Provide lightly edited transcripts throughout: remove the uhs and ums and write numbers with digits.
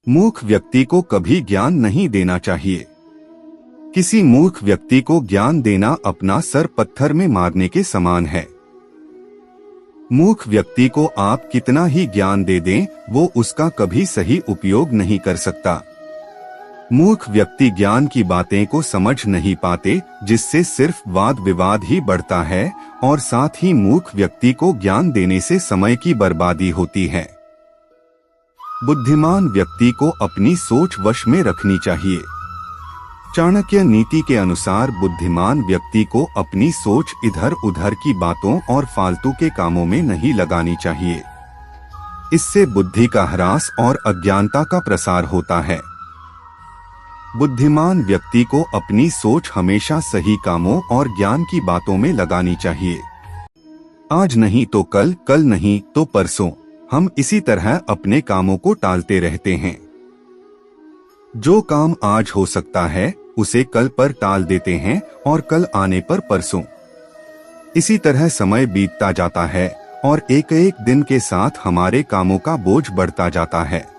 मूर्ख व्यक्ति को कभी ज्ञान नहीं देना चाहिए। किसी मूर्ख व्यक्ति को ज्ञान देना अपना सर पत्थर में मारने के समान है। मूर्ख व्यक्ति को आप कितना ही ज्ञान दे दें, वो उसका कभी सही उपयोग नहीं कर सकता। मूर्ख व्यक्ति ज्ञान की बातें को समझ नहीं पाते, जिससे सिर्फ वाद विवाद ही बढ़ता है और साथ ही मूर्ख व्यक्ति को ज्ञान देने से समय की बर्बादी होती है। बुद्धिमान व्यक्ति को अपनी सोच वश में रखनी चाहिए। चाणक्य नीति के अनुसार बुद्धिमान व्यक्ति को अपनी सोच इधर उधर की बातों और फालतू के कामों में नहीं लगानी चाहिए। इससे बुद्धि का ह्रास और अज्ञानता का प्रसार होता है। बुद्धिमान व्यक्ति को अपनी सोच हमेशा सही कामों और ज्ञान की बातों में लगानी चाहिए। आज नहीं तो कल, कल नहीं तो परसों, हम इसी तरह अपने कामों को टालते रहते हैं। जो काम आज हो सकता है उसे कल पर टाल देते हैं और कल आने पर परसों। इसी तरह समय बीतता जाता है और एक एक दिन के साथ हमारे कामों का बोझ बढ़ता जाता है।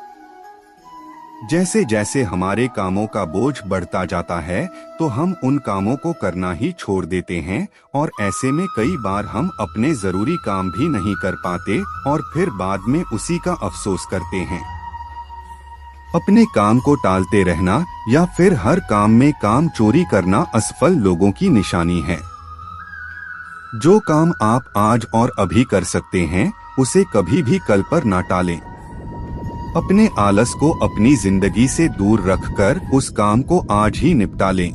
जैसे जैसे हमारे कामों का बोझ बढ़ता जाता है तो हम उन कामों को करना ही छोड़ देते हैं और ऐसे में कई बार हम अपने जरूरी काम भी नहीं कर पाते और फिर बाद में उसी का अफसोस करते हैं। अपने काम को टालते रहना या फिर हर काम में काम चोरी करना असफल लोगों की निशानी है। जो काम आप आज और अभी कर सकते हैं उसे कभी भी कल पर ना टालें। अपने आलस को अपनी जिंदगी से दूर रखकर उस काम को आज ही निपटा लें।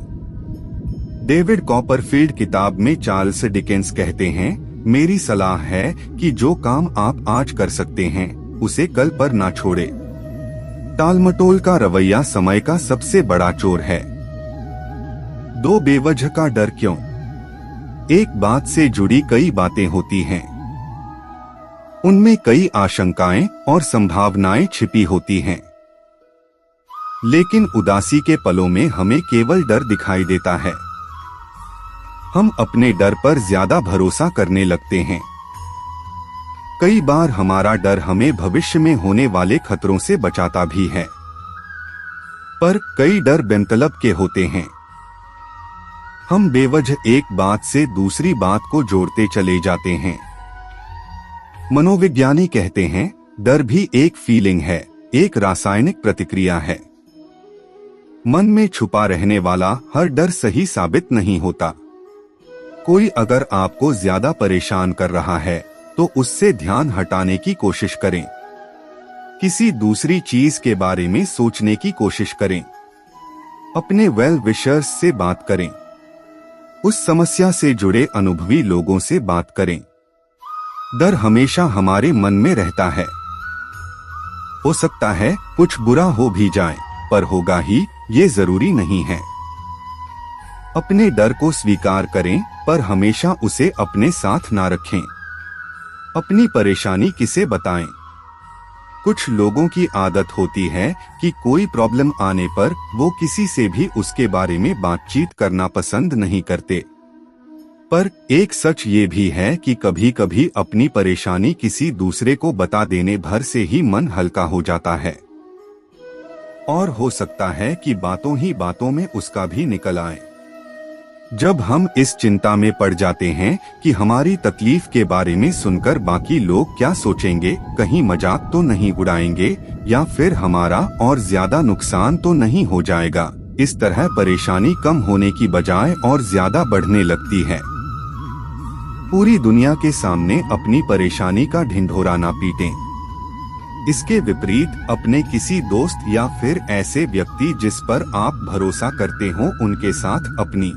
डेविड कॉपरफील्ड किताब में चार्ल्स डिकेंस कहते हैं, मेरी सलाह है कि जो काम आप आज कर सकते हैं उसे कल पर ना छोड़े। टालमटोल का रवैया समय का सबसे बड़ा चोर है। दो बेवजह का डर क्यों? एक बात से जुड़ी कई बातें होती हैं। उनमें कई आशंकाएं और संभावनाएं छिपी होती हैं। लेकिन उदासी के पलों में हमें केवल डर दिखाई देता है। हम अपने डर पर ज्यादा भरोसा करने लगते हैं। कई बार हमारा डर हमें भविष्य में होने वाले खतरों से बचाता भी है, पर कई डर बेमतलब के होते हैं। हम बेवजह एक बात से दूसरी बात को जोड़ते चले जाते हैं। मनोविज्ञानी कहते हैं, डर भी एक फीलिंग है, एक रासायनिक प्रतिक्रिया है। मन में छुपा रहने वाला हर डर सही साबित नहीं होता। कोई अगर आपको ज्यादा परेशान कर रहा है तो उससे ध्यान हटाने की कोशिश करें। किसी दूसरी चीज के बारे में सोचने की कोशिश करें। अपने वेल विशर्स से बात करें। उस समस्या से जुड़े अनुभवी लोगों से बात करें। डर हमेशा हमारे मन में रहता है। हो सकता है कुछ बुरा हो भी जाए, पर होगा ही, ये जरूरी नहीं है। अपने डर को स्वीकार करें, पर हमेशा उसे अपने साथ ना रखें। अपनी परेशानी किसे बताएं? कुछ लोगों की आदत होती है कि कोई प्रॉब्लम आने पर वो किसी से भी उसके बारे में बातचीत करना पसंद नहीं करते। पर एक सच ये भी है कि कभी कभी अपनी परेशानी किसी दूसरे को बता देने भर से ही मन हल्का हो जाता है। और हो सकता है कि बातों ही बातों में उसका भी निकल आए। जब हम इस चिंता में पड़ जाते हैं कि हमारी तकलीफ के बारे में सुनकर बाकी लोग क्या सोचेंगे, कहीं मजाक तो नहीं उड़ाएंगे या फिर हमारा और ज्यादा नुकसान तो नहीं हो जाएगा, इस तरह परेशानी कम होने की बजाय और ज्यादा बढ़ने लगती है। पूरी दुनिया के सामने अपनी परेशानी का ढिंढोरा ना पीटें। इसके विपरीत अपने किसी दोस्त या फिर ऐसे व्यक्ति जिस पर आप भरोसा करते हो उनके साथ अपनी।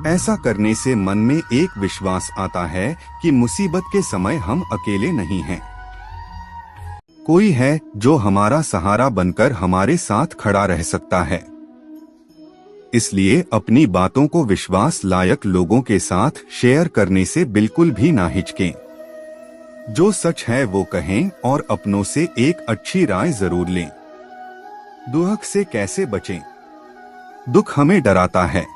ऐसा करने से मन में एक विश्वास आता है कि मुसीबत के समय हम अकेले नहीं हैं। कोई है जो हमारा सहारा बनकर हमारे साथ खड़ा रह सकता है। इसलिए अपनी बातों को विश्वास लायक लोगों के साथ शेयर करने से बिल्कुल भी ना हिचकें। जो सच है वो कहें और अपनों से एक अच्छी राय जरूर लें। दुख से कैसे बचें? दुख हमें डराता है,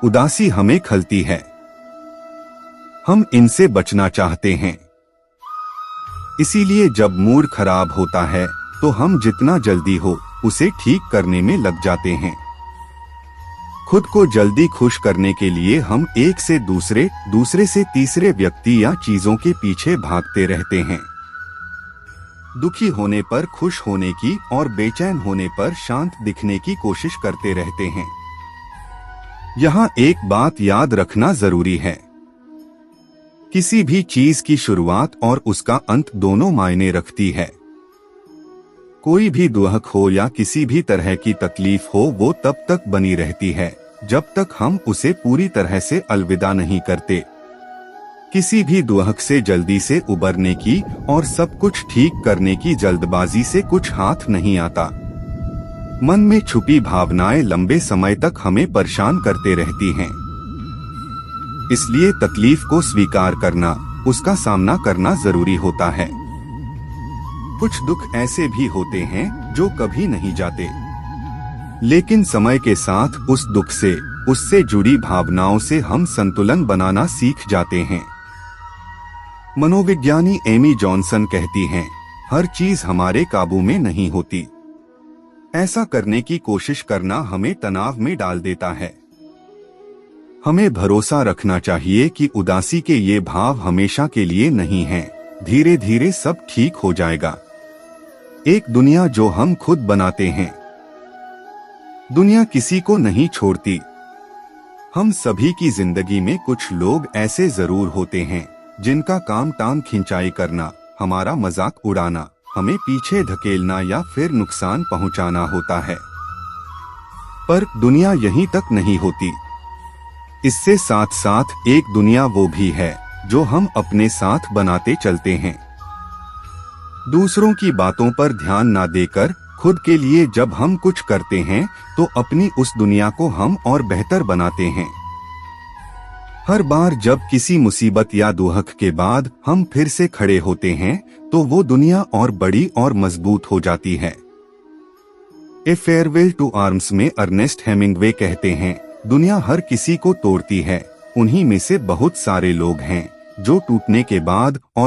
उदासी हमें खलती है। हम इनसे बचना चाहते हैं। इसीलिए जब मूड खराब होता है तो हम जितना जल्दी हो उसे ठीक करने में लग जाते हैं। खुद को जल्दी खुश करने के लिए हम एक से दूसरे, दूसरे से तीसरे व्यक्ति या चीजों के पीछे भागते रहते हैं। दुखी होने पर खुश होने की और बेचैन होने पर शांत दिखने की कोशिश करते रहते हैं। यहाँ एक बात याद रखना जरूरी है, किसी भी चीज की शुरुआत और उसका अंत दोनों मायने रखती है। कोई भी दुख हो या किसी भी तरह की तकलीफ हो, वो तब तक बनी रहती है जब तक हम उसे पूरी तरह से अलविदा नहीं करते। किसी भी दुख से जल्दी से उबरने की और सब कुछ ठीक करने की जल्दबाजी से कुछ हाथ नहीं आता। मन में छुपी भावनाएं लंबे समय तक हमें परेशान करते रहती हैं। इसलिए तकलीफ को स्वीकार करना, उसका सामना करना जरूरी होता है। कुछ दुख ऐसे भी होते हैं जो कभी नहीं जाते, लेकिन समय के साथ उस दुख से, उससे जुड़ी भावनाओं से हम संतुलन बनाना सीख जाते हैं। मनोविज्ञानी एमी जॉनसन कहती हैं, हर चीज हमारे काबू में नहीं होती। ऐसा करने की कोशिश करना हमें तनाव में डाल देता है। हमें भरोसा रखना चाहिए कि उदासी के ये भाव हमेशा के लिए नहीं हैं। धीरे धीरे सब ठीक हो जाएगा। एक दुनिया जो हम खुद बनाते हैं। दुनिया किसी को नहीं छोड़ती। हम सभी की जिंदगी में कुछ लोग ऐसे जरूर होते हैं जिनका काम टांग खिंचाई करना, हमारा मजाक उड़ाना, हमें पीछे धकेलना या फिर नुकसान पहुंचाना होता है। पर दुनिया यहीं तक नहीं होती। इससे साथ साथ एक दुनिया वो भी है जो हम अपने साथ बनाते चलते हैं। दूसरों की बातों पर ध्यान ना देकर खुद के लिए जब हम कुछ करते हैं तो अपनी उस दुनिया को हम और बेहतर बनाते हैं। हर बार जब किसी मुसीबत या दुख के बाद हम फिर से खड़े होते हैं तो वो दुनिया और बड़ी और मजबूत हो जाती है। ए फेयरवेल टू आर्म्स में अर्नेस्ट हेमिंग्वे कहते हैं, दुनिया हर किसी को तोड़ती है, उन्हीं में से बहुत सारे लोग हैं जो टूटने के बाद और